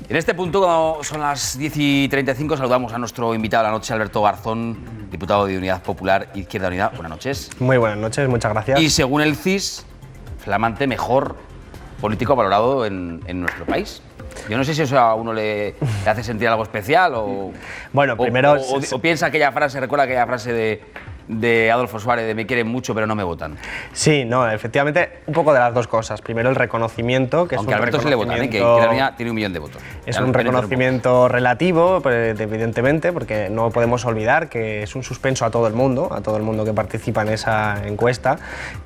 En este punto, cuando son las 10:35, saludamos a nuestro invitado de la noche, Alberto Garzón, diputado de Unidad Popular, Izquierda Unida. Buenas noches. Muy buenas noches, muchas gracias. Y según el CIS, flamante mejor político valorado en nuestro país. Yo no sé si eso a uno le hace sentir algo especial o... Bueno, primero... O piensa aquella frase, recuerda aquella frase de Adolfo Suárez, de me quieren mucho pero no me votan. Sí, no, efectivamente, un poco de las dos cosas. Primero el reconocimiento, que aunque es un Alberto se le vota, que tiene 1 millón de votos. Es un reconocimiento relativo, evidentemente, porque no podemos olvidar que es un suspenso a todo el mundo que participa en esa encuesta,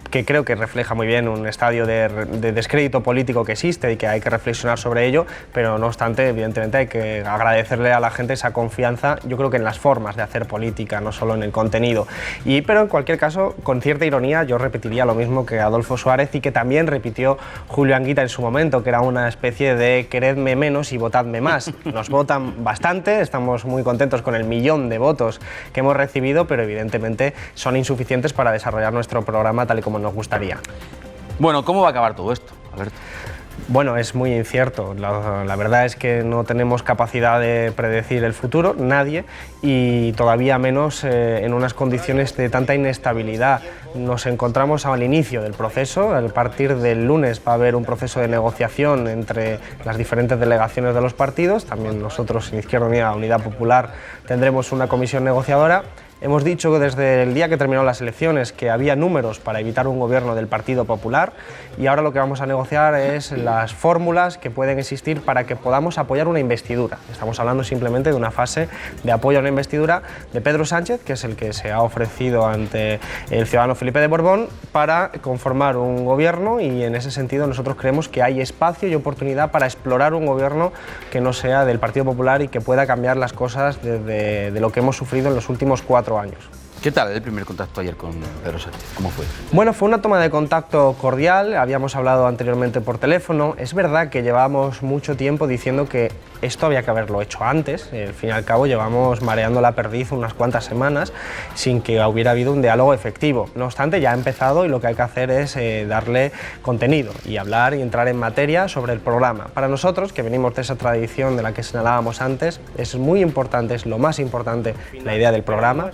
que creo que refleja muy bien un estadio de descrédito político que existe y que hay que reflexionar sobre ello, pero no obstante, evidentemente hay que agradecerle a la gente esa confianza, yo creo que en las formas de hacer política, no solo en el contenido. Pero en cualquier caso, con cierta ironía, yo repetiría lo mismo que Adolfo Suárez y que también repitió Julio Anguita en su momento, que era una especie de queredme menos y votadme más. Nos votan bastante, estamos muy contentos con el 1 millón de votos que hemos recibido, pero evidentemente son insuficientes para desarrollar nuestro programa tal y como nos gustaría. Bueno, ¿cómo va a acabar todo esto, Alberto? Bueno, es muy incierto. La verdad es que no tenemos capacidad de predecir el futuro, nadie, y todavía menos en unas condiciones de tanta inestabilidad. Nos encontramos al inicio del proceso. A partir del lunes va a haber un proceso de negociación entre las diferentes delegaciones de los partidos. También nosotros en Izquierda Unida, Unidad Popular, tendremos una comisión negociadora. Hemos dicho desde el día que terminaron las elecciones que había números para evitar un gobierno del Partido Popular y ahora lo que vamos a negociar es las fórmulas que pueden existir para que podamos apoyar una investidura. Estamos hablando simplemente de una fase de apoyo a una investidura de Pedro Sánchez, que es el que se ha ofrecido ante el ciudadano Felipe de Borbón para conformar un gobierno, y en ese sentido nosotros creemos que hay espacio y oportunidad para explorar un gobierno que no sea del Partido Popular y que pueda cambiar las cosas de lo que hemos sufrido en los últimos 4 años. ¿Qué tal el primer contacto ayer con Pedro Sánchez? ¿Cómo fue? Bueno, fue una toma de contacto cordial, habíamos hablado anteriormente por teléfono. Es verdad que llevábamos mucho tiempo diciendo que esto había que haberlo hecho antes. Al fin y al cabo llevamos mareando la perdiz unas cuantas semanas sin que hubiera habido un diálogo efectivo. No obstante, ya ha empezado y lo que hay que hacer es darle contenido y hablar y entrar en materia sobre el programa. Para nosotros, que venimos de esa tradición de la que señalábamos antes, es muy importante, es lo más importante, la idea del programa,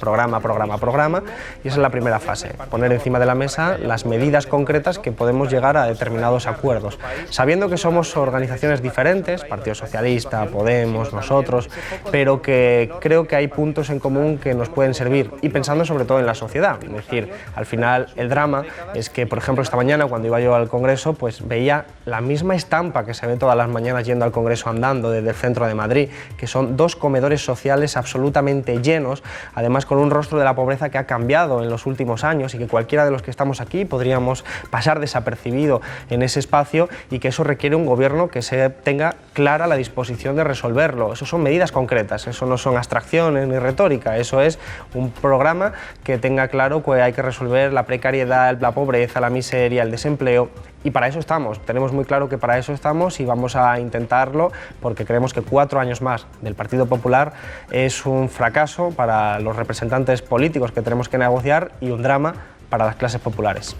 y esa es la primera fase, poner encima de la mesa las medidas concretas que podemos llegar a determinados acuerdos, sabiendo que somos organizaciones diferentes, Partido Socialista, Podemos, nosotros, pero que creo que hay puntos en común que nos pueden servir, y pensando sobre todo en la sociedad. Es decir, al final el drama es que, por ejemplo, esta mañana cuando iba yo al Congreso, pues veía la misma estampa que se ve todas las mañanas yendo al Congreso andando desde el centro de Madrid, que son 2 comedores sociales absolutamente llenos, además con un rostro de la pobreza que ha cambiado en los últimos años y que cualquiera de los que estamos aquí podríamos pasar desapercibido en ese espacio, y que eso requiere un gobierno que tenga clara la disposición de resolverlo. Eso son medidas concretas, eso no son abstracciones ni retórica, eso es un programa que tenga claro que hay que resolver la precariedad, la pobreza, la miseria, el desempleo. Y para eso estamos, tenemos muy claro que para eso estamos y vamos a intentarlo, porque creemos que 4 años más del Partido Popular es un fracaso para los representantes políticos que tenemos que negociar y un drama para las clases populares.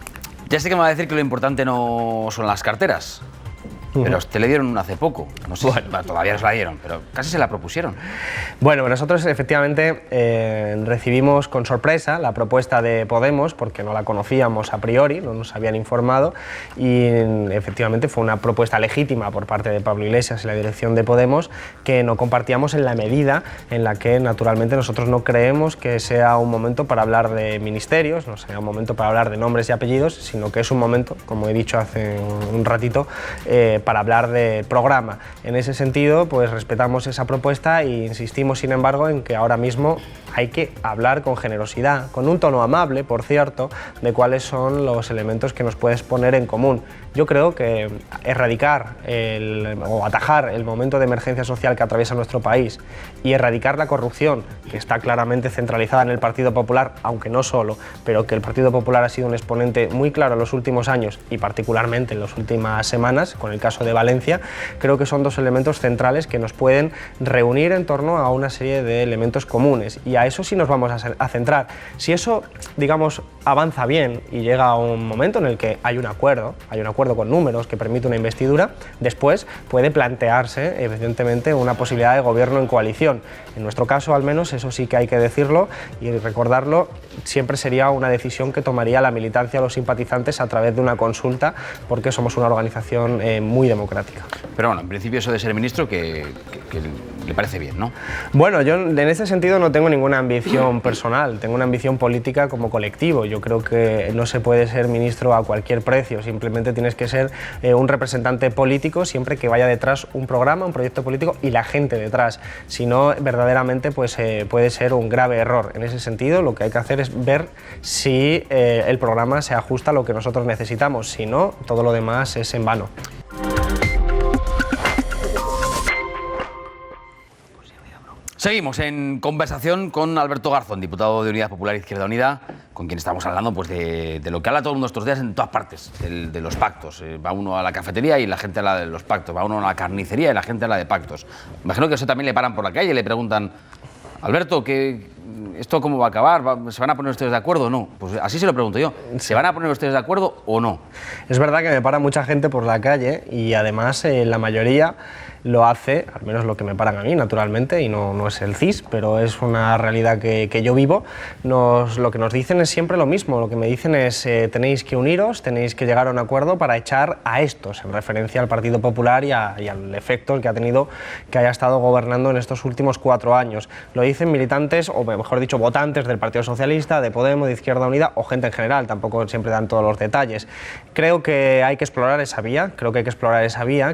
Ya sé que me va a decir que lo importante no son las carteras, pero te le dieron una hace poco, no sé, bueno, todavía os la dieron, pero casi se la propusieron. Bueno, nosotros efectivamente recibimos con sorpresa la propuesta de Podemos, porque no la conocíamos a priori, no nos habían informado, y efectivamente fue una propuesta legítima por parte de Pablo Iglesias y la dirección de Podemos, que no compartíamos en la medida en la que naturalmente nosotros no creemos que sea un momento para hablar de ministerios, no sea un momento para hablar de nombres y apellidos, sino que es un momento, como he dicho hace un ratito, para hablar de programa. En ese sentido, pues respetamos esa propuesta e insistimos, sin embargo, en que ahora mismo hay que hablar con generosidad, con un tono amable, por cierto, de cuáles son los elementos que nos puedes poner en común. Yo creo que erradicar o atajar el momento de emergencia social que atraviesa nuestro país y erradicar la corrupción, que está claramente centralizada en el Partido Popular, aunque no solo, pero que el Partido Popular ha sido un exponente muy claro en los últimos años y particularmente en las últimas semanas, con el caso caso de Valencia, creo que son dos elementos centrales que nos pueden reunir en torno a una serie de elementos comunes, y a eso sí nos vamos a centrar. Si eso, digamos, avanza bien y llega a un momento en el que hay un acuerdo con números que permite una investidura, después puede plantearse, evidentemente, una posibilidad de gobierno en coalición. En nuestro caso, al menos, eso sí que hay que decirlo y recordarlo, siempre sería una decisión que tomaría la militancia o los simpatizantes a través de una consulta, porque somos una organización muy democrática. Pero bueno, en principio eso de ser ministro que le parece bien, ¿no? Bueno, yo en ese sentido no tengo ninguna ambición personal, tengo una ambición política como colectivo. Yo creo que no se puede ser ministro a cualquier precio, simplemente tienes que ser un representante político siempre que vaya detrás un programa, un proyecto político y la gente detrás. Si no, verdaderamente pues, puede ser un grave error. En ese sentido, lo que hay que hacer es ver si el programa se ajusta a lo que nosotros necesitamos. Si no, todo lo demás es en vano. Seguimos en conversación con Alberto Garzón, diputado de Unidad Popular Izquierda Unida, con quien estamos hablando pues, de lo que habla todo el mundo estos días en todas partes, de los pactos. Va uno a la cafetería y la gente habla de los pactos, va uno a la carnicería y la gente habla de pactos. Imagino que eso también le paran por la calle y le preguntan, Alberto, ¿esto cómo va a acabar? ¿Se van a poner ustedes de acuerdo o no? Pues así se lo pregunto yo. ¿Se van a poner ustedes de acuerdo o no? Es verdad que me para mucha gente por la calle y además la mayoría lo hace, al menos lo que me paran a mí, naturalmente, y no es el CIS, pero es una realidad que yo vivo. Lo que nos dicen es siempre lo mismo. Lo que me dicen es tenéis que uniros, tenéis que llegar a un acuerdo para echar a estos, en referencia al Partido Popular y al efecto que ha tenido que haya estado gobernando en estos últimos 4 años. Lo dicen militantes, o mejor dicho, votantes del Partido Socialista, de Podemos, de Izquierda Unida, o gente en general, tampoco siempre dan todos los detalles. Creo que hay que explorar esa vía,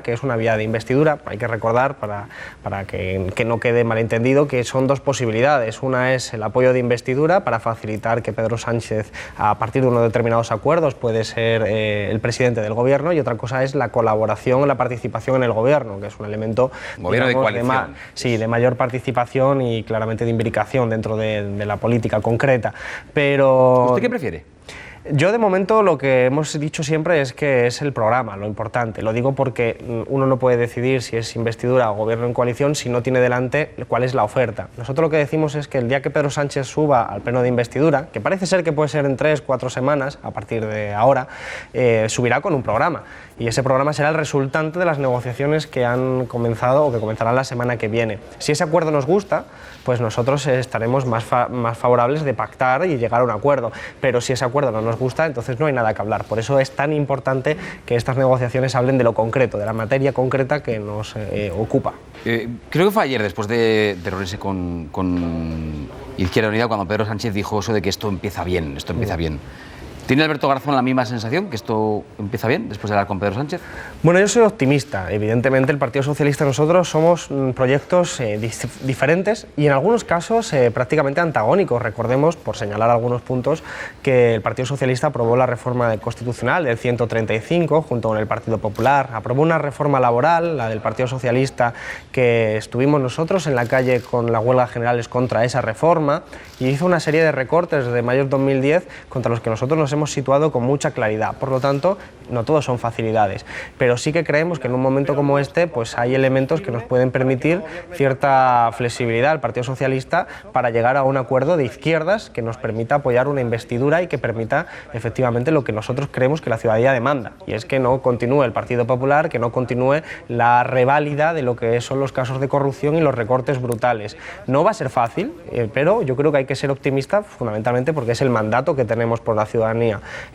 que es una vía de investidura. Hay que recordar, para que no quede malentendido, que son dos posibilidades. Una es el apoyo de investidura para facilitar que Pedro Sánchez, a partir de unos determinados acuerdos, puede ser el presidente del gobierno, y otra cosa es la colaboración o la participación en el gobierno, que es un elemento, gobierno, digamos, de coalición. De mayor participación y claramente de imbricación dentro de la política concreta. Pero ¿usted qué prefiere? Yo, de momento, lo que hemos dicho siempre es que es el programa lo importante. Lo digo porque uno no puede decidir si es investidura o gobierno en coalición si no tiene delante cuál es la oferta. Nosotros lo que decimos es que el día que Pedro Sánchez suba al pleno de investidura, que parece ser que puede ser en 3-4 semanas, a partir de ahora, subirá con un programa. Y ese programa será el resultante de las negociaciones que han comenzado o que comenzarán la semana que viene. Si ese acuerdo nos gusta, pues nosotros estaremos más favorables de pactar y llegar a un acuerdo. Pero si ese acuerdo no nos gusta, entonces no hay nada que hablar. Por eso es tan importante que estas negociaciones hablen de lo concreto, de la materia concreta que nos ocupa. Creo que fue ayer, después de reunirse con Izquierda Unida, cuando Pedro Sánchez dijo eso de que esto empieza bien, bien. ¿Tiene Alberto Garzón la misma sensación, que esto empieza bien, después de hablar con Pedro Sánchez? Bueno, yo soy optimista. Evidentemente, el Partido Socialista, nosotros somos proyectos diferentes y en algunos casos prácticamente antagónicos. Recordemos, por señalar algunos puntos, que el Partido Socialista aprobó la reforma constitucional del 135 junto con el Partido Popular. Aprobó una reforma laboral, la del Partido Socialista, que estuvimos nosotros en la calle con las huelgas generales contra esa reforma, y hizo una serie de recortes desde mayo de 2010 contra los que nosotros nos hemos situado con mucha claridad. Por lo tanto, no todos son facilidades, pero sí que creemos que en un momento como este pues hay elementos que nos pueden permitir cierta flexibilidad al Partido Socialista para llegar a un acuerdo de izquierdas que nos permita apoyar una investidura y que permita efectivamente lo que nosotros creemos que la ciudadanía demanda, y es que no continúe el Partido Popular, que no continúe la reválida de lo que son los casos de corrupción y los recortes brutales. No va a ser fácil, pero yo creo que hay que ser optimista, fundamentalmente porque es el mandato que tenemos por la ciudadanía.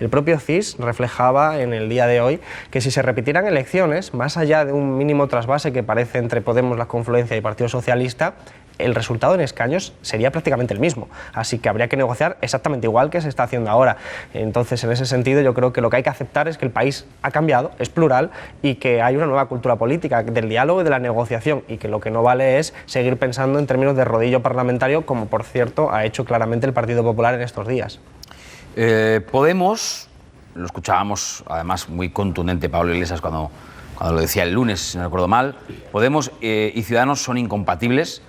El propio CIS reflejaba en el día de hoy que si se repitieran elecciones, más allá de un mínimo trasvase que parece entre Podemos, La Confluencia y Partido Socialista, el resultado en escaños sería prácticamente el mismo, así que habría que negociar exactamente igual que se está haciendo ahora. Entonces, en ese sentido, yo creo que lo que hay que aceptar es que el país ha cambiado, es plural, y que hay una nueva cultura política del diálogo y de la negociación, y que lo que no vale es seguir pensando en términos de rodillo parlamentario, como por cierto ha hecho claramente el Partido Popular en estos días. Podemos, lo escuchábamos además muy contundente Pablo Iglesias cuando lo decía el lunes, si no recuerdo mal, Podemos y Ciudadanos son incompatibles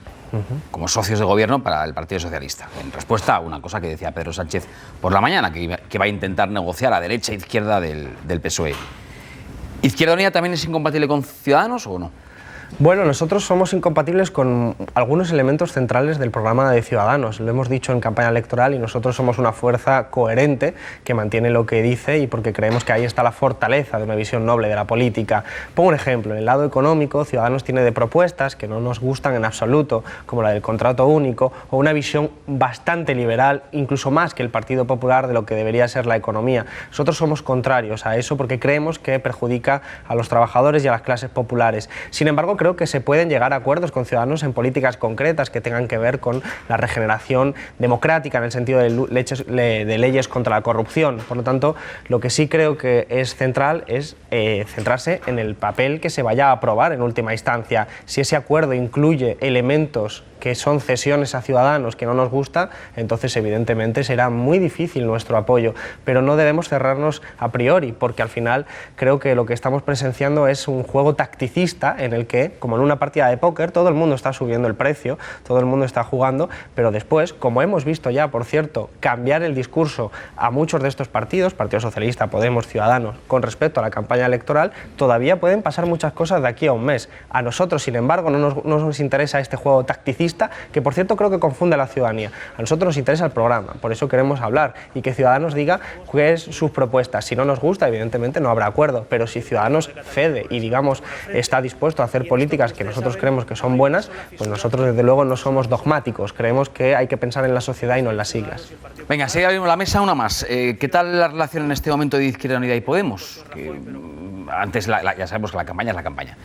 como socios de gobierno para el Partido Socialista, en respuesta a una cosa que decía Pedro Sánchez por la mañana, que va a intentar negociar a derecha e izquierda del PSOE. ¿Izquierda Unida también es incompatible con Ciudadanos o no? Bueno, nosotros somos incompatibles con algunos elementos centrales del programa de Ciudadanos. Lo hemos dicho en campaña electoral y nosotros somos una fuerza coherente que mantiene lo que dice y porque creemos que ahí está la fortaleza de una visión noble de la política. Pongo un ejemplo. En el lado económico, Ciudadanos tiene de propuestas que no nos gustan en absoluto, como la del contrato único, o una visión bastante liberal, incluso más que el Partido Popular de lo que debería ser la economía. Nosotros somos contrarios a eso porque creemos que perjudica a los trabajadores y a las clases populares. Sin embargo, creo que se pueden llegar a acuerdos con Ciudadanos en políticas concretas que tengan que ver con la regeneración democrática en el sentido de leyes contra la corrupción. Por lo tanto, lo que sí creo que es central es centrarse en el papel que se vaya a aprobar en última instancia. Si ese acuerdo incluye elementos que son cesiones a Ciudadanos que no nos gusta, entonces evidentemente será muy difícil nuestro apoyo, pero no debemos cerrarnos a priori, porque al final creo que lo que estamos presenciando es un juego tacticista en el que, como en una partida de póker, todo el mundo está subiendo el precio, todo el mundo está jugando, pero después, como hemos visto ya, por cierto, cambiar el discurso a muchos de estos partidos, Partido Socialista, Podemos, Ciudadanos, con respecto a la campaña electoral, todavía pueden pasar muchas cosas de aquí a un mes. A nosotros, sin embargo, no nos interesa este juego tacticista, que por cierto creo que confunde a la ciudadanía. A nosotros nos interesa el programa, por eso queremos hablar y que Ciudadanos diga qué es sus propuestas. Si no nos gusta, evidentemente no habrá acuerdo, pero si Ciudadanos cede y digamos está dispuesto a hacer políticas que nosotros creemos que son buenas, pues nosotros desde luego no somos dogmáticos, creemos que hay que pensar en la sociedad y no en las siglas. Venga, sigue abrimos la mesa, una más. ¿Qué tal la relación en este momento de Izquierda Unida y Podemos? Que, antes ya sabemos que la campaña es la campaña,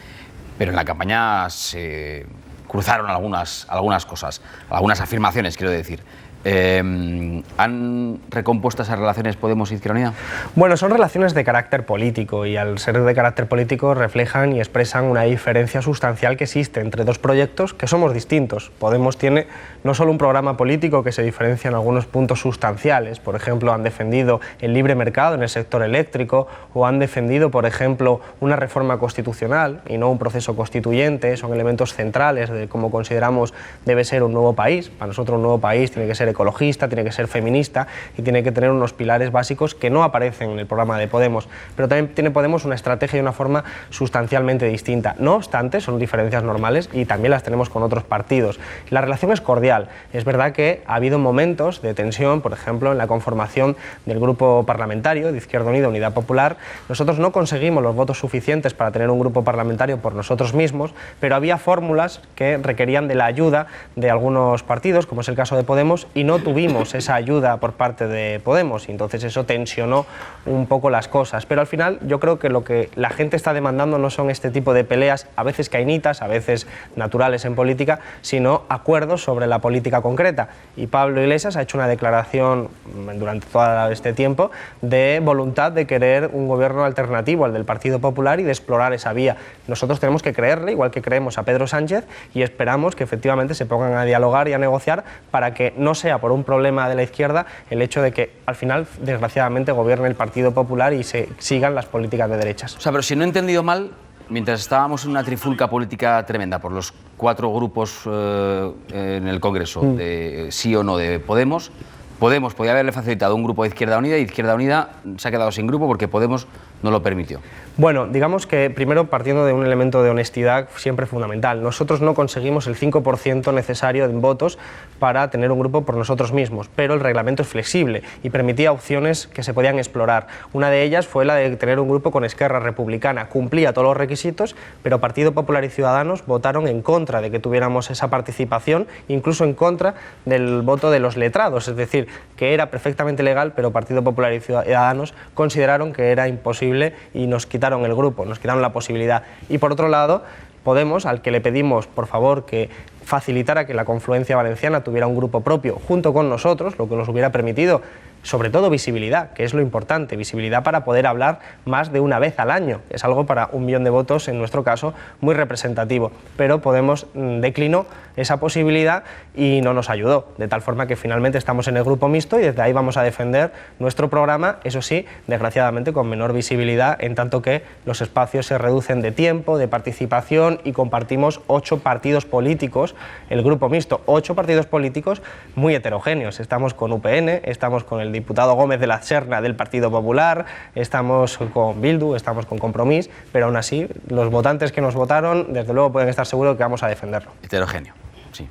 pero en la campaña se cruzaron algunas cosas, algunas afirmaciones, quiero decir. ¿Han recompuesto esas relaciones Podemos y Izquierda Unida? Bueno, son relaciones de carácter político y al ser de carácter político reflejan y expresan una diferencia sustancial que existe entre dos proyectos que somos distintos. Podemos tiene no solo un programa político que se diferencia en algunos puntos sustanciales, por ejemplo, han defendido el libre mercado en el sector eléctrico o han defendido, por ejemplo, una reforma constitucional y no un proceso constituyente, son elementos centrales de cómo consideramos debe ser un nuevo país. Para nosotros un nuevo país tiene que ser ecologista, tiene que ser feminista y tiene que tener unos pilares básicos que no aparecen en el programa de Podemos, pero también tiene Podemos una estrategia y una forma sustancialmente distinta. No obstante, son diferencias normales y también las tenemos con otros partidos. La relación es cordial. Es verdad que ha habido momentos de tensión, por ejemplo, en la conformación del grupo parlamentario de Izquierda Unida, Unidad Popular. Nosotros no conseguimos los votos suficientes para tener un grupo parlamentario por nosotros mismos, pero había fórmulas que requerían de la ayuda de algunos partidos, como es el caso de Podemos, y no tuvimos esa ayuda por parte de Podemos y entonces eso tensionó un poco las cosas, pero al final yo creo que lo que la gente está demandando no son este tipo de peleas, a veces cainitas, a veces naturales en política, sino acuerdos sobre la política concreta y Pablo Iglesias ha hecho una declaración durante todo este tiempo de voluntad de querer un gobierno alternativo al del Partido Popular y de explorar esa vía. Nosotros tenemos que creerle, igual que creemos a Pedro Sánchez y esperamos que efectivamente se pongan a dialogar y a negociar para que no sea por un problema de la izquierda el hecho de que al final, desgraciadamente, gobierne el Partido Popular y se sigan las políticas de derechas. O sea, pero si no he entendido mal, mientras estábamos en una trifulca política tremenda por los 4 grupos en el Congreso, de sí o no de Podemos, Podemos podía haberle facilitado un grupo de Izquierda Unida y Izquierda Unida se ha quedado sin grupo porque Podemos no lo permitió. Bueno, digamos que primero partiendo de un elemento de honestidad siempre fundamental. Nosotros no conseguimos el 5% necesario en votos para tener un grupo por nosotros mismos, pero el reglamento es flexible y permitía opciones que se podían explorar. Una de ellas fue la de tener un grupo con Esquerra Republicana. Cumplía todos los requisitos, pero Partido Popular y Ciudadanos votaron en contra de que tuviéramos esa participación, incluso en contra del voto de los letrados, es decir, que era perfectamente legal, pero Partido Popular y Ciudadanos consideraron que era imposible y nos quitaron el grupo, nos quitaron la posibilidad. Y por otro lado, Podemos, al que le pedimos por favor que facilitara que la Confluencia Valenciana tuviera un grupo propio junto con nosotros, lo que nos hubiera permitido sobre todo visibilidad, que es lo importante, visibilidad para poder hablar más de una vez al año, es algo para 1 millón de votos, en nuestro caso, muy representativo, pero Podemos declinó esa posibilidad y no nos ayudó, de tal forma que finalmente estamos en el grupo mixto y desde ahí vamos a defender nuestro programa, eso sí, desgraciadamente con menor visibilidad, en tanto que los espacios se reducen de tiempo, de participación y compartimos 8 partidos políticos, el grupo mixto, 8 partidos políticos muy heterogéneos, estamos con UPN, estamos con el el diputado Gómez de la Serna del Partido Popular, estamos con Bildu, estamos con Compromís, pero aún así los votantes que nos votaron, desde luego pueden estar seguros que vamos a defenderlo. Heterogéneo, sí.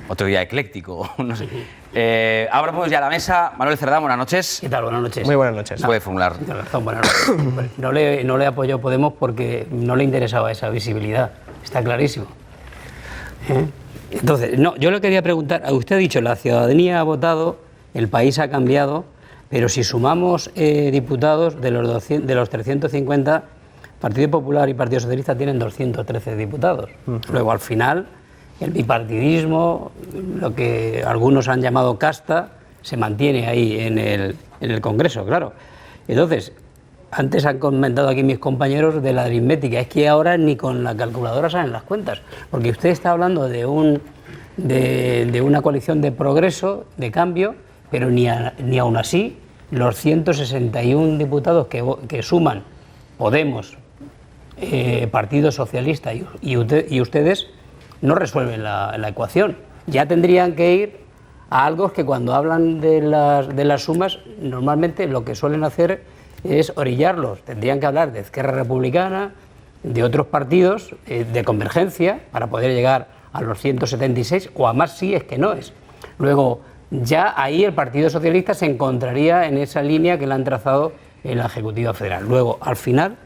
Otro día ecléctico, no sé. Ahora ponemos ya a la mesa. Manuel Cerdá, buenas noches. ¿Qué tal? Buenas noches. Muy buenas noches. Puede formular. Buenas noches. No le apoyó Podemos porque no le interesaba esa visibilidad, está clarísimo. Entonces, no, yo le quería preguntar, usted ha dicho, la ciudadanía ha votado, el país ha cambiado, pero si sumamos diputados, de los 350, Partido Popular y Partido Socialista tienen 213 diputados. Luego, al final, el bipartidismo, lo que algunos han llamado casta, se mantiene ahí en el Congreso, claro. Entonces, antes han comentado aquí mis compañeros de la aritmética, es que ahora ni con la calculadora salen las cuentas, porque usted está hablando de una coalición de progreso, de cambio, pero ni aún así los 161 diputados que suman Podemos, Partido Socialista y ustedes no resuelven la ecuación. Ya tendrían que ir a algo que cuando hablan de las sumas, normalmente lo que suelen hacer es orillarlos. Tendrían que hablar de Esquerra Republicana, de otros partidos, de convergencia, para poder llegar a los 176, o a más si es que no es. Luego, ya ahí el Partido Socialista se encontraría en esa línea que le han trazado en la Ejecutiva Federal. Luego, al final,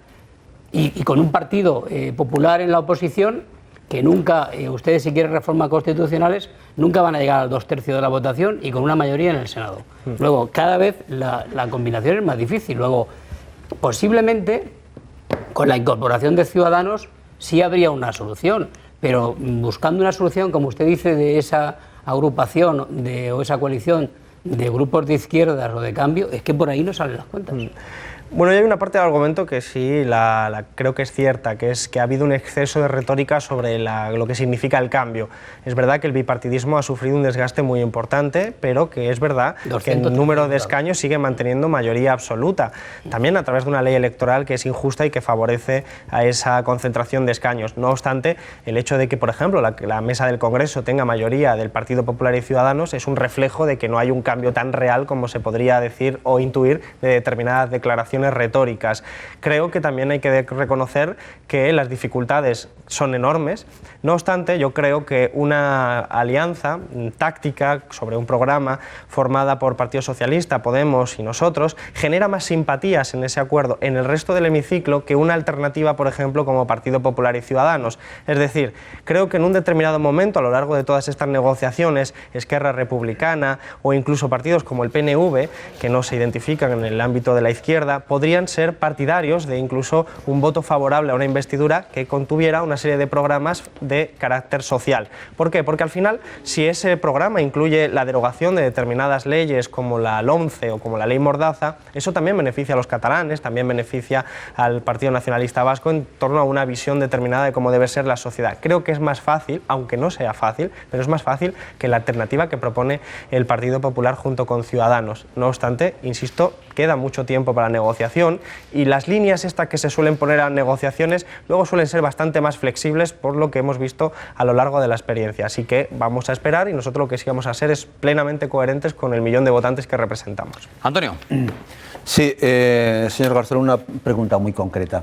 y con un Partido Popular en la oposición, que nunca, ustedes si quieren reformas constitucionales, nunca van a llegar al 2/3 de la votación y con una mayoría en el Senado. Luego, cada vez la combinación es más difícil. Luego, posiblemente, con la incorporación de Ciudadanos, sí habría una solución, pero buscando una solución, como usted dice, de esa agrupación o esa coalición de grupos de izquierdas o de cambio, es que por ahí no salen las cuentas. Bueno, hay una parte del argumento que sí creo que es cierta, que es que ha habido un exceso de retórica sobre lo que significa el cambio. Es verdad que el bipartidismo ha sufrido un desgaste muy importante, pero que es verdad que el número de escaños sigue manteniendo mayoría absoluta, también a través de una ley electoral que es injusta y que favorece a esa concentración de escaños. No obstante, el hecho de que, por ejemplo, la mesa del Congreso tenga mayoría del Partido Popular y Ciudadanos es un reflejo de que no hay un cambio tan real como se podría decir o intuir de determinadas declaraciones retóricas. Creo que también hay que reconocer que las dificultades son enormes. No obstante, yo creo que una alianza táctica sobre un programa formada por Partido Socialista, Podemos y nosotros genera más simpatías en ese acuerdo en el resto del hemiciclo que una alternativa, por ejemplo, como Partido Popular y Ciudadanos. Es decir, creo que en un determinado momento, a lo largo de todas estas negociaciones, Esquerra Republicana o incluso partidos como el PNV, que no se identifican en el ámbito de la izquierda, podrían ser partidarios de incluso un voto favorable a una investidura que contuviera una serie de programas de carácter social. ¿Por qué? Porque al final, si ese programa incluye la derogación de determinadas leyes como la LOMCE o como la ley Mordaza, eso también beneficia a los catalanes, también beneficia al Partido Nacionalista Vasco en torno a una visión determinada de cómo debe ser la sociedad. Creo que es más fácil, aunque no sea fácil, pero es más fácil que la alternativa que propone el Partido Popular junto con Ciudadanos. No obstante, insisto, queda mucho tiempo para la negociación y las líneas estas que se suelen poner a negociaciones luego suelen ser bastante más flexibles por lo que hemos visto a lo largo de la experiencia. Así que vamos a esperar y nosotros lo que sí vamos a hacer es plenamente coherentes con el millón de votantes que representamos. Antonio. Sí, señor García, una pregunta muy concreta.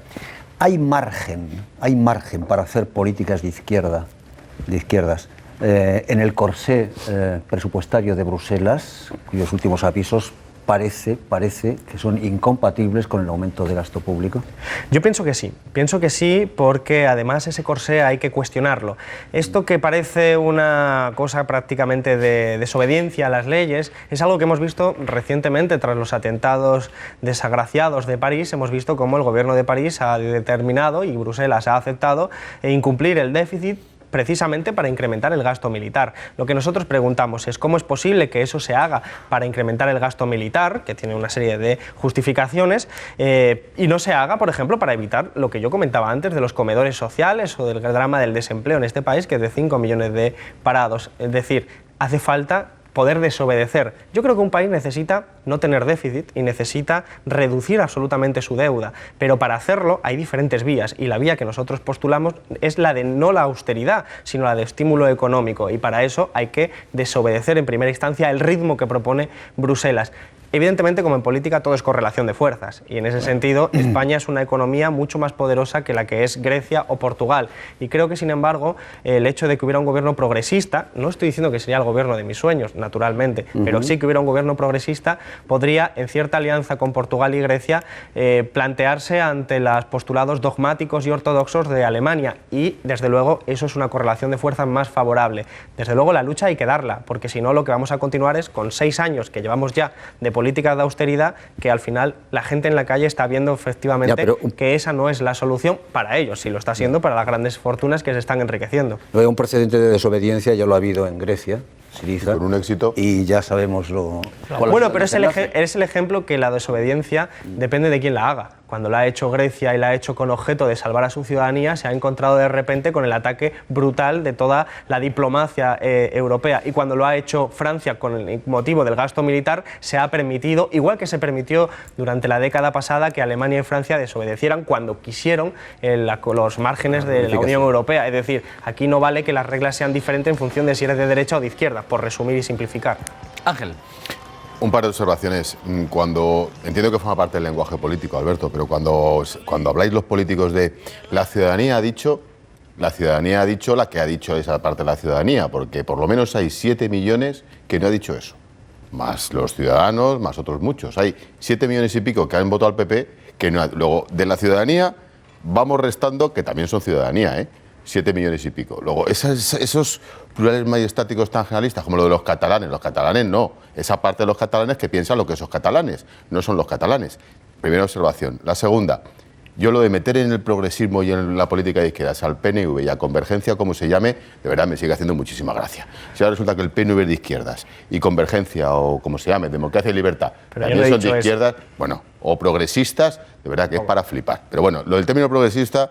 ¿Hay margen para hacer políticas de izquierdas en el corsé presupuestario de Bruselas, cuyos últimos avisos parece que son incompatibles con el aumento de gasto público? Yo pienso que sí, porque además ese corsé hay que cuestionarlo. Esto que parece una cosa prácticamente de desobediencia a las leyes es algo que hemos visto recientemente tras los atentados desagraciados de París. Hemos visto cómo el gobierno de París ha determinado y Bruselas ha aceptado incumplir el déficit precisamente para incrementar el gasto militar. Lo que nosotros preguntamos es cómo es posible que eso se haga para incrementar el gasto militar, que tiene una serie de justificaciones, y no se haga, por ejemplo, para evitar lo que yo comentaba antes de los comedores sociales o del drama del desempleo en este país, que es de 5 millones de parados. Es decir, hace falta poder desobedecer. Yo creo que un país necesita no tener déficit y necesita reducir absolutamente su deuda, pero para hacerlo hay diferentes vías y la vía que nosotros postulamos es la de no la austeridad, sino la de estímulo económico, y para eso hay que desobedecer en primera instancia el ritmo que propone Bruselas. Evidentemente, como en política, todo es correlación de fuerzas y en ese sentido España es una economía mucho más poderosa que la que es Grecia o Portugal, y creo que, sin embargo, el hecho de que hubiera un gobierno progresista, no estoy diciendo que sería el gobierno de mis sueños, naturalmente, pero sí que hubiera un gobierno progresista, podría, en cierta alianza con Portugal y Grecia, plantearse ante los postulados dogmáticos y ortodoxos de Alemania, y desde luego eso es una correlación de fuerzas más favorable. Desde luego la lucha hay que darla, porque si no lo que vamos a continuar es con 6 años que llevamos ya de política de austeridad, que al final la gente en la calle está viendo efectivamente que esa no es la solución para ellos, si lo está siendo para las grandes fortunas que se están enriqueciendo. Un precedente de desobediencia ya lo ha habido en Grecia, Syriza, con un éxito. Y ya sabemos lo... Bueno, pero es el ejemplo que la desobediencia depende de quién la haga. Cuando la ha hecho Grecia y la ha hecho con objeto de salvar a su ciudadanía, se ha encontrado de repente con el ataque brutal de toda la diplomacia europea. Y cuando lo ha hecho Francia con el motivo del gasto militar, se ha permitido, igual que se permitió durante la década pasada, que Alemania y Francia desobedecieran cuando quisieron los márgenes de la Unión Europea. Es decir, aquí no vale que las reglas sean diferentes en función de si eres de derecha o de izquierda, por resumir y simplificar. Ángel. Un par de observaciones. Entiendo que forma parte del lenguaje político, Alberto, pero cuando habláis los políticos de la ciudadanía ha dicho la que ha dicho esa parte de la ciudadanía, porque por lo menos hay 7 millones que no ha dicho eso. Más los ciudadanos, más otros muchos. Hay 7 millones y pico que han votado al PP, que no ha... Luego, de la ciudadanía, vamos restando, que también son ciudadanía, 7 millones y pico. Luego, esos plurales majestáticos tan generalistas como lo de los catalanes no. Esa parte de los catalanes que piensan lo que esos catalanes, no son los catalanes. Primera observación. La segunda, yo lo de meter en el progresismo y en la política de izquierdas al PNV y a Convergencia, como se llame, de verdad me sigue haciendo muchísima gracia. Si ahora resulta que el PNV es de izquierdas y Convergencia, o como se llame, Democracia y Libertad, pero también son de izquierdas, bueno, o progresistas, de verdad que es para flipar. Pero bueno, lo del término progresista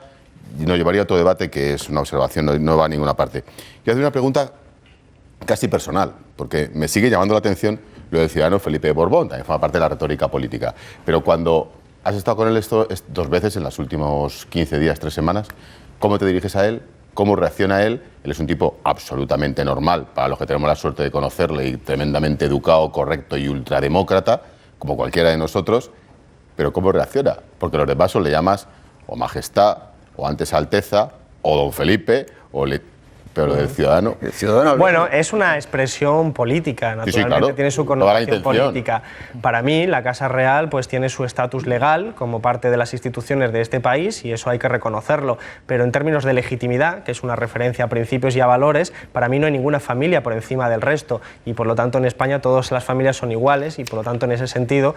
nos llevaría a otro debate, que es una observación, no va a ninguna parte. Yo hacer una pregunta casi personal, porque me sigue llamando la atención lo del ciudadano Felipe de Borbón, también forma parte de la retórica política. Pero cuando has estado con él 2 veces en los últimos 15 días, 3 semanas, ¿cómo te diriges a él? ¿Cómo reacciona él? Él es un tipo absolutamente normal, para los que tenemos la suerte de conocerle, y tremendamente educado, correcto y ultrademócrata, como cualquiera de nosotros, pero ¿cómo reacciona? Porque los demás le llamas o majestad, o antes Alteza, o don Felipe, pero lo del ciudadano... Bueno, es una expresión política, naturalmente, sí, claro, tiene su connotación política. Para mí, la Casa Real pues tiene su estatus legal como parte de las instituciones de este país, y eso hay que reconocerlo, pero en términos de legitimidad, que es una referencia a principios y a valores, para mí no hay ninguna familia por encima del resto, y por lo tanto en España todas las familias son iguales, y por lo tanto en ese sentido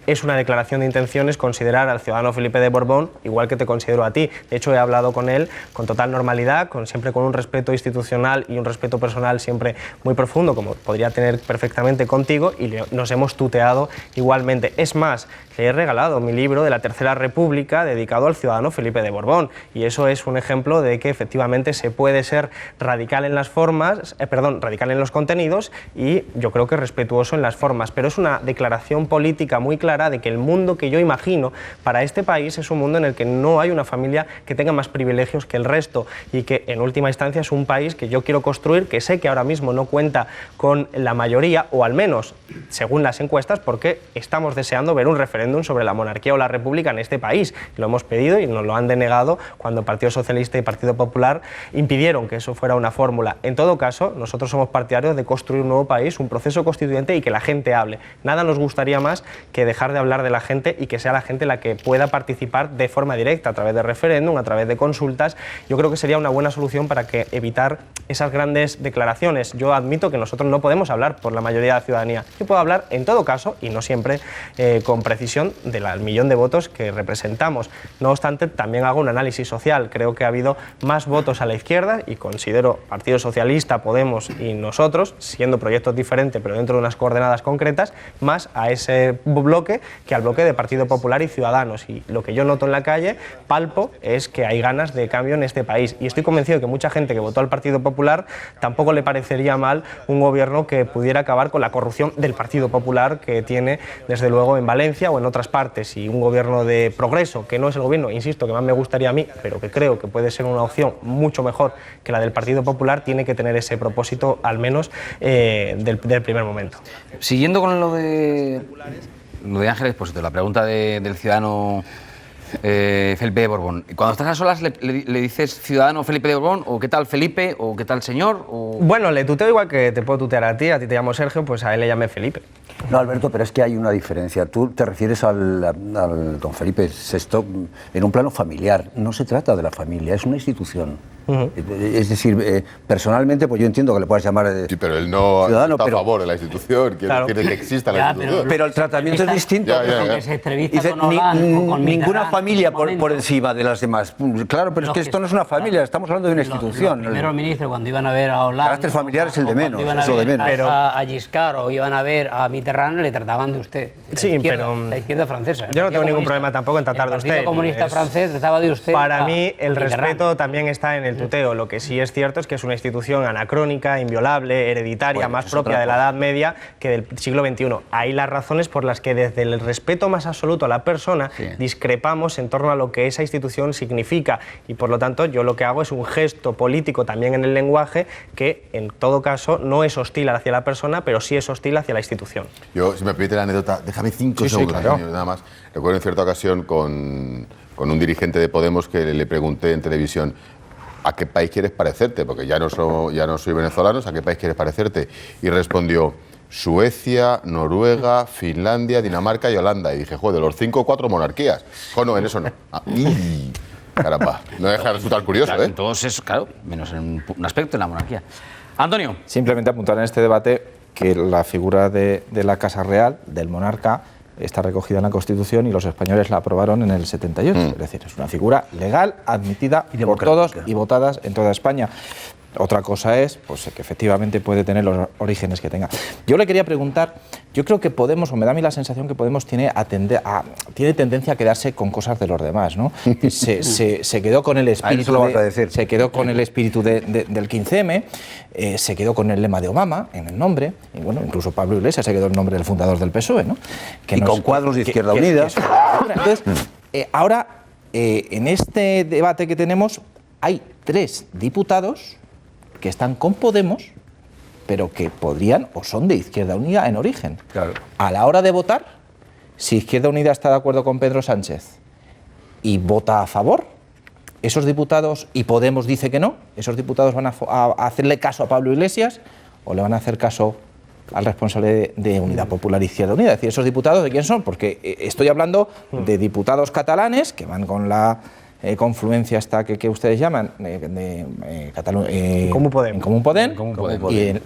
es una declaración de intenciones considerar al ciudadano Felipe de Borbón igual que te considero a ti. De hecho, he hablado con él con total normalidad, siempre con un respeto institucional y un respeto personal siempre muy profundo, como podría tener perfectamente contigo, y nos hemos tuteado igualmente. Es más, le he regalado mi libro de la Tercera República dedicado al ciudadano Felipe de Borbón, y eso es un ejemplo de que efectivamente se puede ser radical en las formas, radical en los contenidos, y yo creo que respetuoso en las formas, pero es una declaración política muy clara de que el mundo que yo imagino para este país es un mundo en el que no hay una familia que tenga más privilegios que el resto, y que en última instancia es un país que yo quiero construir, que sé que ahora mismo no cuenta con la mayoría, o al menos según las encuestas, porque estamos deseando ver un referéndum sobre la monarquía o la república en este país. Lo hemos pedido y nos lo han denegado cuando el Partido Socialista y Partido Popular impidieron que eso fuera una fórmula. En todo caso, nosotros somos partidarios de construir un nuevo país, un proceso constituyente, y que la gente hable. Nada nos gustaría más que dejar de hablar de la gente y que sea la gente la que pueda participar de forma directa, a través de referéndum, a través de consultas. Yo creo que sería una buena solución para evitar esas grandes declaraciones. Yo admito que nosotros no podemos hablar por la mayoría de la ciudadanía. Yo puedo hablar, en todo caso, y no siempre con precisión, del millón de votos que representamos. No obstante, también hago un análisis social. Creo que ha habido más votos a la izquierda, y considero Partido Socialista, Podemos y nosotros, siendo proyectos diferentes pero dentro de unas coordenadas concretas, más a ese bloque que al bloque de Partido Popular y Ciudadanos. Y lo que yo noto en la calle, palpo, es que hay ganas de cambio en este país. Y estoy convencido que mucha gente que votó al al Partido Popular, tampoco le parecería mal un gobierno que pudiera acabar con la corrupción del Partido Popular que tiene, desde luego, en Valencia o en otras partes. Y un gobierno de progreso, que no es el gobierno, insisto, que más me gustaría a mí, pero que creo que puede ser una opción mucho mejor que la del Partido Popular, tiene que tener ese propósito, al menos del primer momento. Siguiendo con lo de Ángel Expósito, la pregunta del ciudadano Felipe de Borbón. Cuando estás a solas, ¿le dices ciudadano Felipe de Borbón? ¿O qué tal Felipe? ¿O qué tal señor? ¿O... Bueno, le tuteo igual que te puedo tutear a ti te llamo Sergio, pues a él le llamé Felipe. No, Alberto, pero es que hay una diferencia. Tú te refieres al don Felipe VI en un plano familiar. No se trata de la familia, es una institución. Es decir, personalmente, pues yo entiendo que le puedas llamar sí, pero él no ciudadano, está a favor de la institución, quiere decir de que exista la institución. Pero el tratamiento es distinto. Ya. Ninguna familia por encima de las demás. Claro, pero es que esto no es una familia, estamos hablando de una institución. Los primeros ministros, cuando iban a ver a Hollande, carácter familiar es el de menos, iban a es lo de ver menos. a Giscard o iban a ver a Mitterrand, le trataban de usted. Sí, pero la izquierda francesa. Yo no tengo ningún problema tampoco en tratar de usted. El Partido Comunista francés trataba de usted. Para mí, el respeto también está en el tuteo. Lo que sí es cierto es que es una institución anacrónica, inviolable, hereditaria, más propia de la Edad Media que del siglo XXI. Hay las razones por las que desde el respeto más absoluto a la persona discrepamos en torno a lo que esa institución significa, y por lo tanto yo lo que hago es un gesto político también en el lenguaje que en todo caso no es hostil hacia la persona, pero sí es hostil hacia la institución. Yo, si me permite la anécdota, déjame 5 segundos, claro. Señor, nada más. Recuerdo en cierta ocasión con un dirigente de Podemos que le pregunté en televisión: ¿a qué país quieres parecerte? Porque ya no soy venezolano, ¿a qué país quieres parecerte? Y respondió: Suecia, Noruega, Finlandia, Dinamarca y Holanda. Y dije, joder, de los 5 o 4 monarquías. Oh, no, en eso no. Caramba, no deja de resultar curioso, claro, ¿eh? En todos es, claro, menos en un aspecto, en la monarquía. Antonio. Simplemente apuntar en este debate que la figura de la Casa Real, del monarca, está recogida en la Constitución y los españoles la aprobaron en el 78. Es decir, es una figura legal, admitida por todos y votadas en toda España. Otra cosa es pues, que efectivamente puede tener los orígenes que tenga. Yo le quería preguntar, yo creo que Podemos, o me da a mí la sensación que Podemos tiene tendencia a quedarse con cosas de los demás, ¿no? Se quedó con el espíritu, se quedó con el espíritu del 15M, se quedó con el lema de Obama en el nombre, y bueno, incluso Pablo Iglesias se quedó el nombre del fundador del PSOE, ¿no? Y con cuadros de Izquierda Unida. Entonces, ahora, en este debate que tenemos, hay 3 diputados que están con Podemos, pero que podrían o son de Izquierda Unida en origen. Claro. A la hora de votar, si Izquierda Unida está de acuerdo con Pedro Sánchez y vota a favor, esos diputados, y Podemos dice que no, esos diputados van a hacerle caso a Pablo Iglesias o le van a hacer caso al responsable de Unidad Popular Izquierda Unida. Es decir, ¿esos diputados de quién son? Porque estoy hablando de diputados catalanes que van con la confluencia esta que ustedes llaman Comú Podem.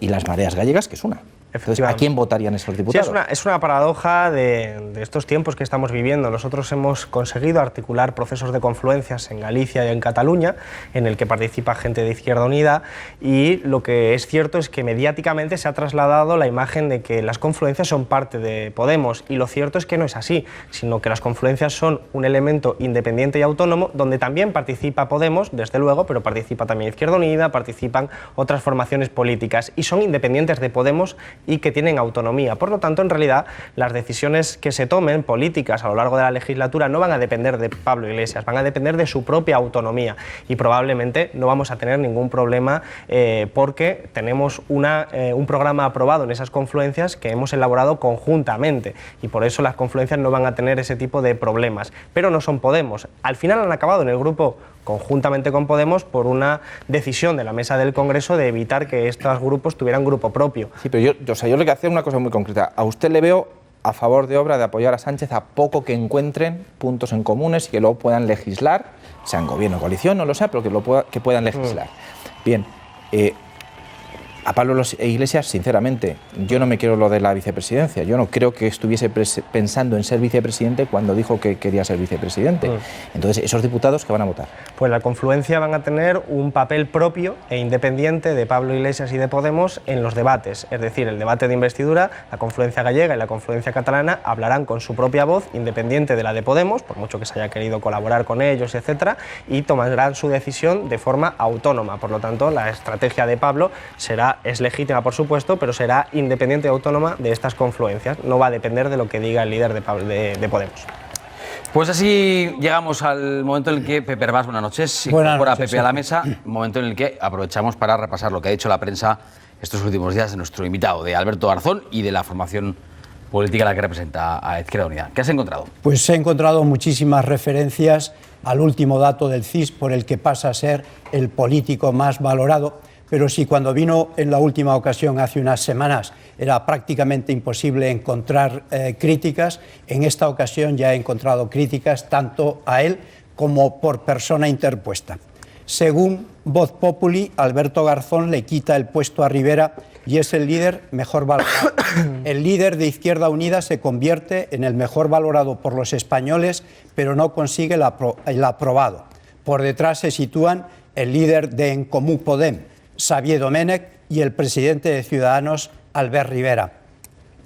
y las mareas gallegas, que es una. Entonces, ¿a quién votarían esos diputados? Sí, es una paradoja de estos tiempos que estamos viviendo. Nosotros hemos conseguido articular procesos de confluencias en Galicia y en Cataluña, en el que participa gente de Izquierda Unida, y lo que es cierto es que mediáticamente se ha trasladado la imagen de que las confluencias son parte de Podemos, y lo cierto es que no es así, sino que las confluencias son un elemento independiente y autónomo, donde también participa Podemos, desde luego, pero participa también Izquierda Unida, participan otras formaciones políticas, y son independientes de Podemos y que tienen autonomía. Por lo tanto, en realidad, las decisiones que se tomen políticas a lo largo de la legislatura no van a depender de Pablo Iglesias, van a depender de su propia autonomía, y probablemente no vamos a tener ningún problema porque tenemos un programa aprobado en esas confluencias que hemos elaborado conjuntamente, y por eso las confluencias no van a tener ese tipo de problemas. Pero no son Podemos. Al final han acabado en el grupo conjuntamente con Podemos por una decisión de la mesa del Congreso de evitar que estos grupos tuvieran grupo propio. Sí, pero yo le quiero hacer una cosa muy concreta. A usted le veo a favor de obra de apoyar a Sánchez a poco que encuentren puntos en comunes y que luego puedan legislar, sea en gobierno o coalición, no lo sé, pero que puedan legislar. Bien, a Pablo Iglesias, sinceramente, yo no me quiero lo de la vicepresidencia. Yo no creo que estuviese pensando en ser vicepresidente cuando dijo que quería ser vicepresidente. Entonces, ¿esos diputados qué van a votar? Pues la confluencia van a tener un papel propio e independiente de Pablo Iglesias y de Podemos en los debates. Es decir, el debate de investidura, la confluencia gallega y la confluencia catalana hablarán con su propia voz, independiente de la de Podemos, por mucho que se haya querido colaborar con ellos, etcétera, y tomarán su decisión de forma autónoma. Por lo tanto, la estrategia de Pablo es legítima, por supuesto, pero será independiente y autónoma de estas confluencias. No va a depender de lo que diga el líder de Podemos. Pues así llegamos al momento en el que Pepe Herbás, buenas noches, incorpora a Pepe a la mesa, momento en el que aprovechamos para repasar lo que ha dicho la prensa estos últimos días de nuestro invitado, de Alberto Garzón y de la formación política a la que representa a Izquierda Unida. ¿Qué has encontrado? Pues he encontrado muchísimas referencias al último dato del CIS, por el que pasa a ser el político más valorado. Pero si cuando vino en la última ocasión, hace unas semanas, era prácticamente imposible encontrar críticas, en esta ocasión ya he encontrado críticas tanto a él como por persona interpuesta. Según Voz Populi, Alberto Garzón le quita el puesto a Rivera y es el líder mejor valorado. El líder de Izquierda Unida se convierte en el mejor valorado por los españoles, pero no consigue el aprobado. Por detrás se sitúan el líder de En Comú Podem, Xavier Domènech, y el presidente de Ciudadanos, Albert Rivera.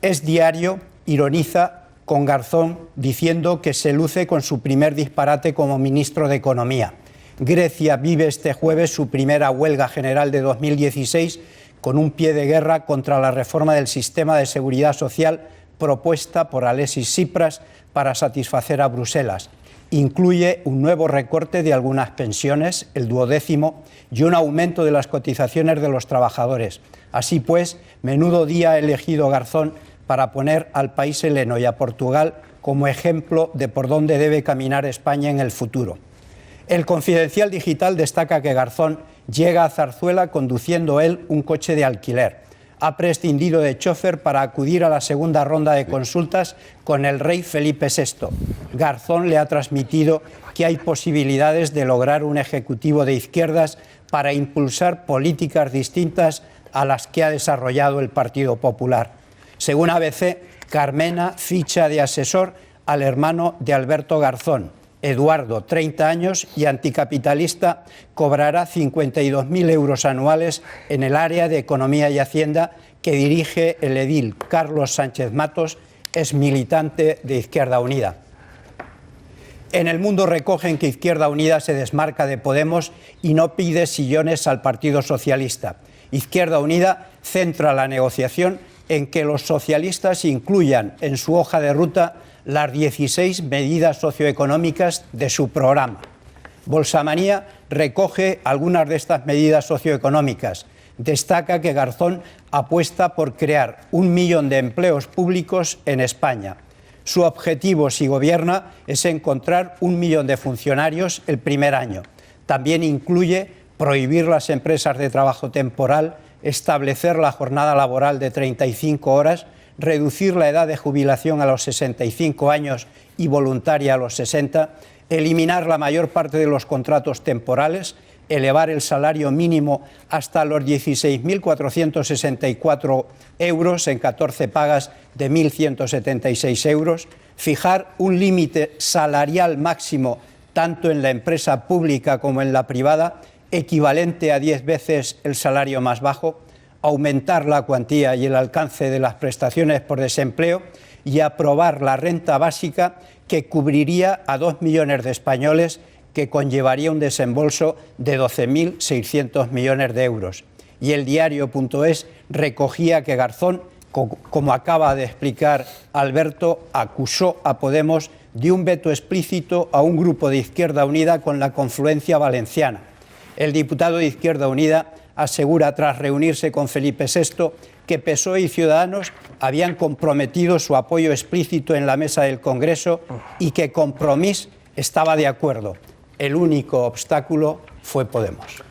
Es Diario ironiza con Garzón diciendo que se luce con su primer disparate como ministro de Economía. Grecia vive este jueves su primera huelga general de 2016 con un pie de guerra contra la reforma del sistema de seguridad social propuesta por Alexis Tsipras para satisfacer a Bruselas. Incluye un nuevo recorte de algunas pensiones, el 12º, y un aumento de las cotizaciones de los trabajadores. Así pues, menudo día ha elegido Garzón para poner al país heleno y a Portugal como ejemplo de por dónde debe caminar España en el futuro. El Confidencial Digital destaca que Garzón llega a Zarzuela conduciendo él un coche de alquiler. Ha prescindido de chofer para acudir a la segunda ronda de consultas con el rey Felipe VI. Garzón le ha transmitido que hay posibilidades de lograr un ejecutivo de izquierdas para impulsar políticas distintas a las que ha desarrollado el Partido Popular. Según ABC, Carmena ficha de asesor al hermano de Alberto Garzón. Eduardo, 30 años y anticapitalista, cobrará 52.000 euros anuales en el área de Economía y Hacienda que dirige el edil Carlos Sánchez Matos, es militante de Izquierda Unida. En El Mundo recogen que Izquierda Unida se desmarca de Podemos y no pide sillones al Partido Socialista. Izquierda Unida centra la negociación en que los socialistas incluyan en su hoja de ruta las 16 medidas socioeconómicas de su programa. Bolsamanía recoge algunas de estas medidas socioeconómicas. Destaca que Garzón apuesta por crear 1 millón de empleos públicos en España. Su objetivo, si gobierna, es encontrar 1 millón de funcionarios el primer año. También incluye prohibir las empresas de trabajo temporal, establecer la jornada laboral de 35 horas, reducir la edad de jubilación a los 65 años y voluntaria a los 60, eliminar la mayor parte de los contratos temporales, elevar el salario mínimo hasta los 16.464 euros en 14 pagas de 1.176 euros, fijar un límite salarial máximo tanto en la empresa pública como en la privada, equivalente a 10 veces el salario más bajo, aumentar la cuantía y el alcance de las prestaciones por desempleo y aprobar la renta básica que cubriría a 2 millones de españoles, que conllevaría un desembolso de 12.600 millones de euros. Y el diario.es recogía que Garzón, como acaba de explicar Alberto, acusó a Podemos de un veto explícito a un grupo de Izquierda Unida con la confluencia valenciana. El diputado de Izquierda Unida asegura, tras reunirse con Felipe VI, que PSOE y Ciudadanos habían comprometido su apoyo explícito en la mesa del Congreso y que Compromís estaba de acuerdo. El único obstáculo fue Podemos.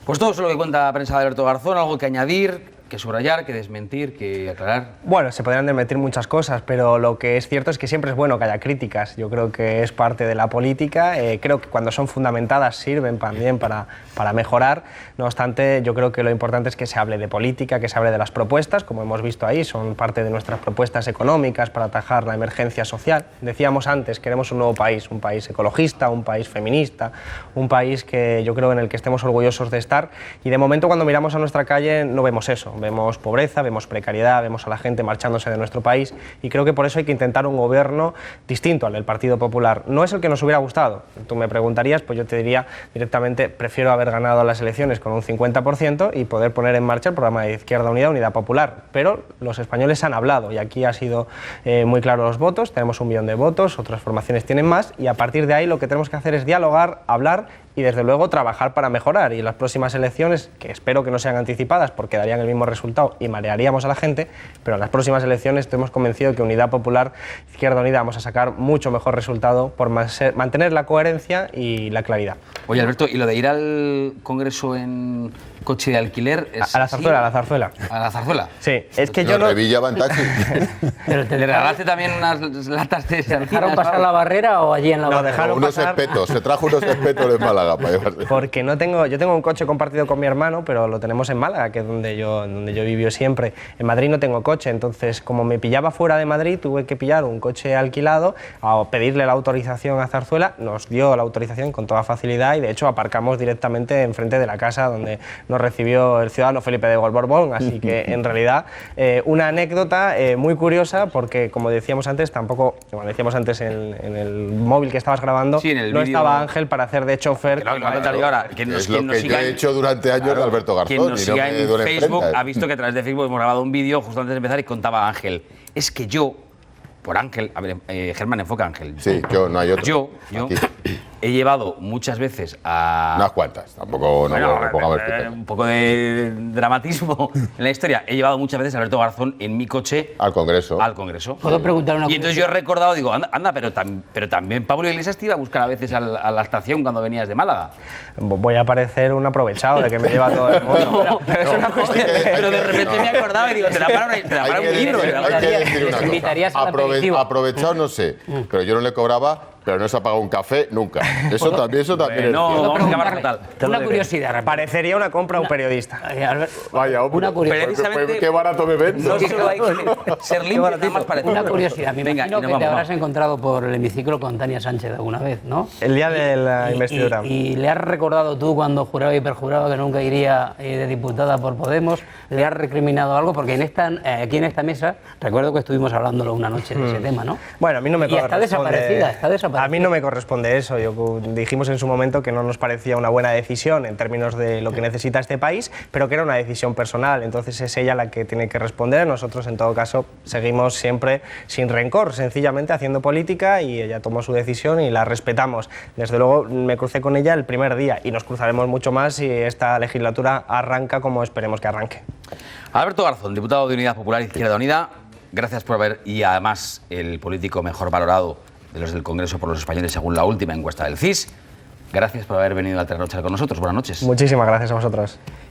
Pues todo eso es lo que cuenta la prensa de Alberto Garzón. ¿Algo que añadir? que subrayar, que desmentir, que aclarar? Bueno, se podrían desmentir muchas cosas, pero lo que es cierto es que siempre es bueno que haya críticas. Yo creo que es parte de la política. Creo que cuando son fundamentadas sirven también para mejorar. No obstante, yo creo que lo importante es que se hable de política, que se hable de las propuestas, como hemos visto ahí, son parte de nuestras propuestas económicas para atajar la emergencia social. Decíamos antes, queremos un nuevo país, un país ecologista, un país feminista, un país que yo creo en el que estemos orgullosos de estar. Y de momento, cuando miramos a nuestra calle, no vemos eso. Vemos pobreza, vemos precariedad, vemos a la gente marchándose de nuestro país, y creo que por eso hay que intentar un gobierno distinto al del Partido Popular. No es el que nos hubiera gustado. Tú me preguntarías, pues yo te diría directamente, prefiero haber ganado las elecciones con un 50% y poder poner en marcha el programa de Izquierda Unida, Unidad Popular. Pero los españoles han hablado y aquí ha sido muy claro los votos. Tenemos 1 millón de votos, otras formaciones tienen más, y a partir de ahí lo que tenemos que hacer es dialogar, hablar y desde luego trabajar para mejorar. Y en las próximas elecciones, que espero que no sean anticipadas porque darían el mismo resultado y marearíamos a la gente, pero en las próximas elecciones estamos convencidos que Unidad Popular, Izquierda Unida, vamos a sacar mucho mejor resultado por mantener la coherencia y la claridad. Oye, Alberto, ¿y lo de ir al Congreso en coche de alquiler? A la zarzuela, a la zarzuela. ¿A la zarzuela? Sí, es que yo no... Revilla va en taxi. Pero ¿Le regalaste también unas latas de sardinas? ¿Dejaron pasar la barrera o allí en la No, barrera? dejaron Unos pasar... espetos, se trajo unos espetos de Málaga para llevarse. Porque no tengo, yo tengo un coche compartido con mi hermano, pero lo tenemos en Málaga, que es donde yo vivo siempre. En Madrid no tengo coche, entonces como me pillaba fuera de Madrid, tuve que pillar un coche alquilado, a pedirle la autorización a Zarzuela, nos dio la autorización con toda facilidad y de hecho aparcamos directamente enfrente de la casa donde nos recibió el ciudadano Felipe de Borbón, así que en realidad una anécdota muy curiosa porque como decíamos antes, tampoco, como decíamos antes en el móvil que estabas grabando, Sí, en el no vídeo- estaba Ángel para hacer de chofer. Que lo voy a contar yo ahora. Quien Es quien lo que yo he hecho durante años de Alberto Garzón. Quien nos y no siga me en duele Facebook enfrentar. ha visto que a través de Facebook hemos grabado un vídeo justo antes de empezar y contaba Ángel. Es que yo, por Ángel, a ver, Germán, enfoca a Ángel. Sí, yo, no hay otro. Yo Aquí. he llevado muchas veces a... Unas cuantas, tampoco Bueno, me pongo a ver qué un poco de dramatismo en la historia. He llevado muchas veces a Alberto Garzón en mi coche Al Congreso. al Congreso. ¿Puedo preguntar una Y entonces yo he recordado, digo, anda, pero también Pablo Iglesias te iba a buscar a veces a la estación cuando venías de Málaga. Voy a parecer un aprovechado de que me lleva todo el mundo. Pero es una cuestión Pero de repente me acordaba y digo, te da para un libro. Hay que decir una invitarías cosa. al aperitivo. Aprovechado no sé, pero yo no le cobraba, pero no se ha pagado un café nunca. Eso también es No, cierto. vamos a acabar fatal. Una curiosidad. Parecería una compra a un periodista. Vaya, hombre, Una curiosidad. Precisamente- qué barato me vendo. No solo hay que ser limpio, nada más parecido. Una curiosidad. Me Venga, imagino y nos que te vamos, habrás encontrado por el hemiciclo con Tania Sánchez alguna vez, ¿no? El día de la investidura. Y le has recordado tú cuando juraba y perjuraba que nunca iría de diputada por Podemos? ¿Le has recriminado algo? Porque aquí en esta mesa, recuerdo que estuvimos hablándolo una noche de ese tema, ¿no? Bueno, a mí no me Y está desaparecida, está desaparecida. A mí no me corresponde eso. Dijimos en su momento que no nos parecía una buena decisión en términos de lo que necesita este país, pero que era una decisión personal. Entonces es ella la que tiene que responder. Nosotros, en todo caso, seguimos siempre sin rencor, sencillamente haciendo política, y ella tomó su decisión y la respetamos. Desde luego me crucé con ella el primer día y nos cruzaremos mucho más si esta legislatura arranca como esperemos que arranque. Alberto Garzón, diputado de Unidad Popular Izquierda Unida, gracias por haber, y además el político mejor valorado de los del Congreso por los españoles según la última encuesta del CIS. Gracias por haber venido a trasnochar con nosotros. Buenas noches. Muchísimas gracias a vosotros.